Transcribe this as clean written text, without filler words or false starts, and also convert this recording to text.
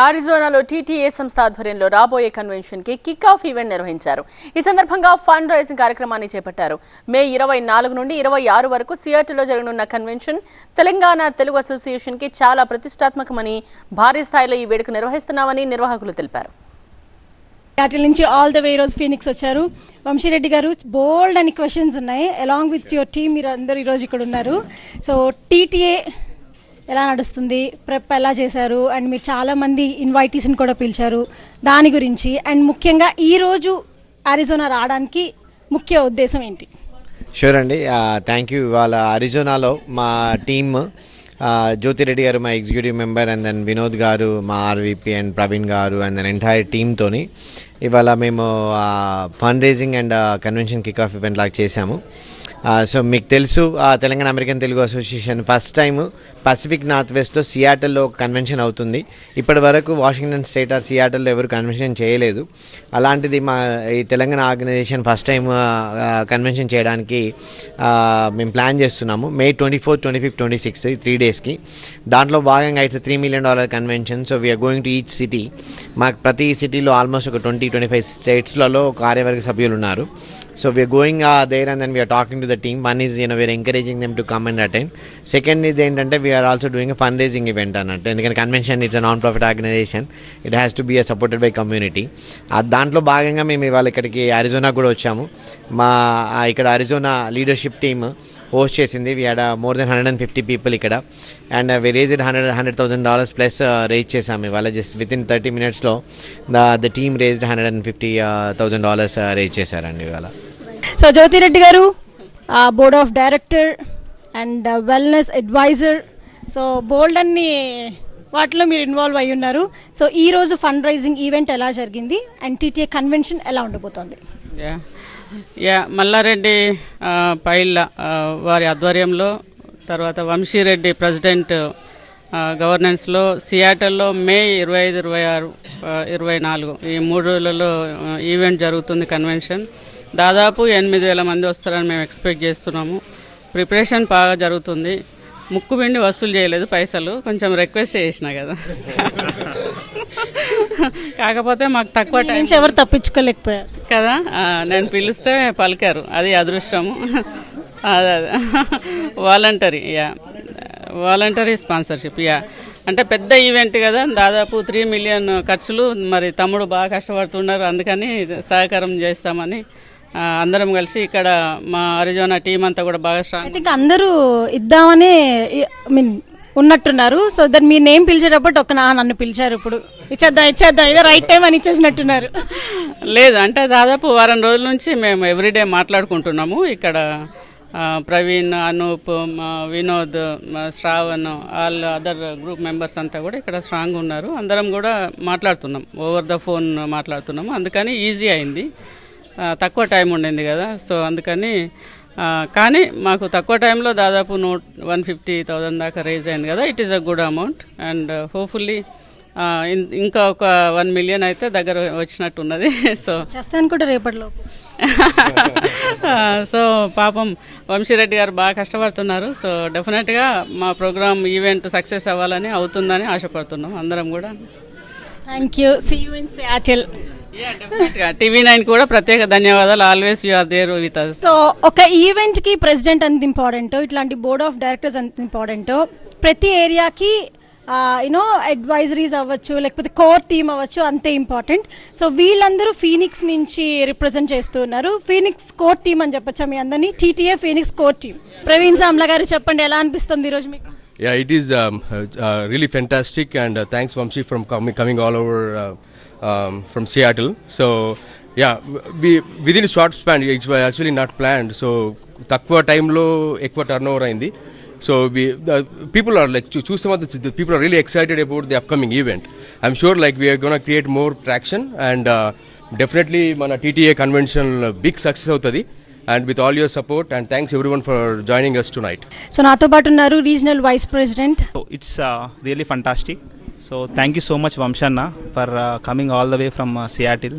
ఆరిజోనాలో TTA సంస్థ ఆధ్వర్యంలో రాబోయే కన్వెన్షన్ కి కిక్ ఆఫ్ ఈవెంట్ నిర్వహించారు. ఈ సందర్భంగా ఫండ్ రైజింగ్ కార్యక్రమాన్ని చేపట్టారు. మే 24 నుండి 26 వరకు సియాటిల్లో జరగనున్న కన్వెన్షన్ తెలంగాణ తెలుగు అసోసియేషన్ కి చాలా ప్రతిష్టాత్మకమని, భారీ స్థాయిలో ఈ వేడుక నిర్వహిస్తున్నామని నిర్వాహకులు తెలిపారు. వాటి నుంచి ఆల్ ద వే ఈరోజు ఫీనిక్స్ వచ్చారు. వంశీరెడ్డి గారు, బోల్డ్ అని క్వశ్చన్స్ ఉన్నాయి. అలాంగ్ విత్ యువర్ టీమ్ మీరు అందరు ఈరోజు ఇక్కడ ఉన్నారు. సో టీటీఏ ఎలా నడుస్తుంది, ప్రెప్ ఎలా చేశారు, అండ్ మీరు చాలామంది ఇన్వైటీస్ని కూడా పిలిచారు, దాని గురించి అండ్ ముఖ్యంగా ఈరోజు అరిజోనా రావడానికి ముఖ్య ఉద్దేశం ఏంటి? షూర్ అండి, థ్యాంక్ యూ. ఇవాళ అరిజోనాలో మా టీమ్ జ్యోతిరెడ్డి గారు మా executive member, and then Vinod గారు మా ఆర్వీపీ, అండ్ ప్రవీణ్ గారు, అండ్ దెన్ ఎంటైర్ టీమ్తోని ఇవాళ మేము fund raising and convention kick off event లాగా చేశాము. సో మీకు తెలుసు, Telangana American Telugu association first time Pacific North వెస్ట్లో సియాటల్లో ఒక కన్వెన్షన్ అవుతుంది. ఇప్పటి వరకు వాషింగ్టన్ స్టేట్ ఆర్ సియాటల్లో ఎవరు కన్వెన్షన్ చేయలేదు. అలాంటిది మా ఈ Telangana organization first time convention చేయడానికి మేము ప్లాన్ చేస్తున్నాము. May 24, 25, 26 ఈ 3 డేస్కి. దాంట్లో భాగంగా it's $3 million convention. So we are going to each city. మాకు ప్రతి సిటీలో ఆల్మోస్ట్ ఒక 20-25 స్టేట్స్లలో కార్యవర్గ సభ్యులు ఉన్నారు. So we are going there, and then we are talking to the team. One is, we are encouraging them to come and attend. Second is ఏంటంటే we are also doing a fundraising event అన్నట్టు. ఎందుకంటే convention it's a non-profit organization. It has to be supported by community. దాంట్లో భాగంగా మేము ఇవాళ ఇక్కడికి Arizona కూడా వచ్చాము. మా ఇక్కడ అరిజోనా లీడర్షిప్ టీమ్ హోస్ట్ చేసింది. We had more than 150 people ఇక్కడ, and we raised $100,000 plus raise చేసాము ఇవాళ. జస్ట్ విత్ ఇన్ 30 minutesలో ద టీమ్ రేజ్డ్ $150,000 రేజ్ చేశారండి ఇవాళ. సో జ్యోతిరెడ్డి గారు, board of director and wellness advisor, so బోల్డ్ అన్ని వాటిలో మీరు ఇన్వాల్వ్ అయ్యి ఉన్నారు. సో ఈరోజు ఫండ్ రైజింగ్ ఈవెంట్ ఎలా జరిగింది అండ్ టీటీఏ కన్వెన్షన్ ఎలా ఉండబోతోంది? మల్లారెడ్డి పైళ్ళ వారి ఆధ్వర్యంలో, తర్వాత వంశీరెడ్డి ప్రెసిడెంట్ గవర్నెన్స్లో సియాటల్లో మే 25, 26, 24 ఈ 3 రోజులలో ఈవెంట్ జరుగుతుంది. కన్వెన్షన్ దాదాపు 8,000 మంది వస్తారని మేము ఎక్స్పెక్ట్ చేస్తున్నాము. ప్రిపరేషన్ బాగా జరుగుతుంది. ముక్కు పిండి వసూలు చేయలేదు పైసలు, కొంచెం రిక్వెస్ట్ చేసిన కదా. కాకపోతే మాకు తక్కువ టైం, ఎవరు తప్పించుకోలేకపోయారు కదా. నేను పిలిస్తే పలికారు, అది అదృష్టము. అదే వాలంటరీ స్పాన్సర్షిప్. అంటే పెద్ద ఈవెంట్ కదా, దాదాపు 3 million ఖర్చులు. మరి తమ్ముడు బాగా కష్టపడుతున్నారు, అందుకని సహకారం చేస్తామని అందరం కలిసి ఇక్కడ మా అరిజోనా టీం అంతా కూడా బాగా స్ట్రాంగ్. అందరూ ఇద్దామని ఉన్నట్టున్నారు. సో దాన్ని మీ నేమ్ పిలిచేటప్పుడు నన్ను పిలిచారు, ఇప్పుడు ఇచ్చేద్దాం ఇదే రైట్ టైం అని ఇచ్చేసినట్టున్నారు. లేదు, అంటే దాదాపు వారం రోజుల నుంచి మేము ఎవ్రీడే మాట్లాడుకుంటున్నాము. ఇక్కడ Praveen, Anup, Vinod, Shravan, all other group members అంతా కూడా ఇక్కడ స్ట్రాంగ్ ఉన్నారు. అందరం కూడా మాట్లాడుతున్నాం, ఓవర్ ద ఫోన్ మాట్లాడుతున్నాము. అందుకని ఈజీ అయింది, తక్కువ టైం ఉండింది కదా. సో అందుకని కానీ మాకు తక్కువ టైంలో దాదాపు 150,000 దాకా రేజ్ అయింది కదా. It is a good amount, and hopefully ఇంకా ఒక 1 million అయితే దగ్గర వచ్చినట్టున్నది. సో చేస్తాను కూడా రేపటిలో. సో పాపం వంశీరెడ్డి గారు బాగా కష్టపడుతున్నారు. సో డెఫినెట్గా మా ప్రోగ్రామ్ ఈవెంట్ సక్సెస్ అవ్వాలని, అవుతుందని ఆశపడుతున్నాం అందరం కూడా. Thank you. See you in Seattle. TV9 కూడా ప్రత్యేక ధన్యవాదాలు. Always you are there with us. So ఒక ఈవెంట్ కి ప్రెసిడెంట్ అంత ఇంపార్టెంట్, ఇట్లాంటి బోర్డ్ ఆఫ్ డైరెక్టర్స్ అంత ఇంపార్టెంట్. ప్రతి ఏరియాకి అడ్వైజరీస్ అవ్వచ్చు, లేకపోతే కోర్ టీమ్ అవ్వచ్చు, అంతే ఇంపార్టెంట్. సో వీళ్ళందరూ ఫీనిక్స్ నుంచి రిప్రజెంట్ చేస్తున్నారు. ఫీనిక్స్ కోర్ టీమ్ అని చెప్పొచ్చా మీ అందరినీ? TTA Phoenix core team. Praveen Samla గారు చెప్పండి, ఎలా అనిపిస్తుంది ఈరోజు మీకు? Yeah, it is really fantastic, and thanks Vamshi from coming all over from Seattle. So yeah, we within a short span, it was actually not planned. So takwa time lo ekwa turnover ayindi. So people are like, choose some of the people are really excited about the upcoming event. I'm sure like we are going to create more traction, and definitely mana TTA convention big success avutadi. And with all your support, and thanks everyone for joining us tonight. So nato paatu unnaru regional vice president. It's really fantastic. So thank you so much Vamshanna for coming all the way from Seattle.